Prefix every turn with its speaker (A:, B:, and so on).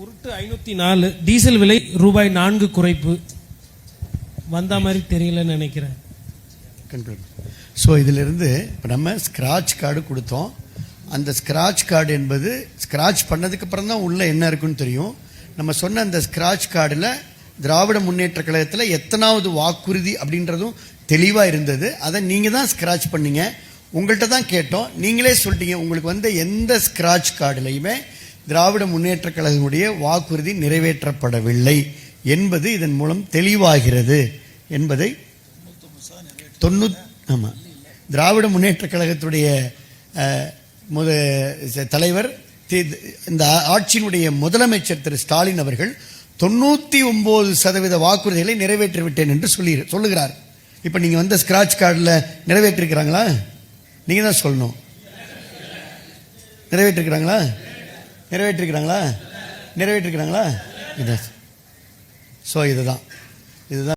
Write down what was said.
A: உருட்டு 504 டீசல் விலை ரூபாய் 4 குறைப்பு வந்த மாதிரி தெரியலன்னு நினைக்கிறேன்.
B: ஸோ இதிலிருந்து இப்போ நம்ம ஸ்க்ராட்ச் கார்டு கொடுத்தோம். அந்த ஸ்க்ராட்ச் கார்டு என்பது ஸ்க்ராட்ச் பண்ணதுக்கு அப்புறம் தான் உள்ள என்ன இருக்குன்னு தெரியும். நம்ம சொன்ன அந்த ஸ்க்ராட்ச் கார்டில் திராவிட முன்னேற்ற கழகத்தில் எத்தனாவது வாக்குறுதி அப்படின்றதும் தெளிவாக இருந்தது. அதை நீங்கள் தான் ஸ்க்ராட்ச் பண்ணீங்க. உங்கள்கிட்ட தான் கேட்டோம், நீங்களே சொல்லிட்டீங்க உங்களுக்கு வந்து எந்த ஸ்க்ராட்ச் கார்டுலையுமே திராவிட முன்னேற்ற கழகத்துடைய வாக்குறுதி நிறைவேற்றப்படவில்லை என்பது இதன் மூலம் தெளிவாகிறது என்பதை ஆமாம், திராவிட முன்னேற்ற கழகத்துடைய தலைவர் இந்த ஆட்சியினுடைய முதலமைச்சர் திரு ஸ்டாலின் அவர்கள் 99% வாக்குறுதிகளை நிறைவேற்றிவிட்டேன் என்று சொல்லுகிறார். இப்போ நீங்கள் வந்து ஸ்கிராட்ச் கார்டில் நிறைவேற்றிருக்கிறாங்களா? நீங்கள் தான் சொல்லணும். நிறைவேற்றிருக்கிறாங்களா? நிறைவேற்றிருக்கிறாங்களா? நிறைவேற்றிருக்கிறாங்களா? இதுதான். ஸோ இதுதான்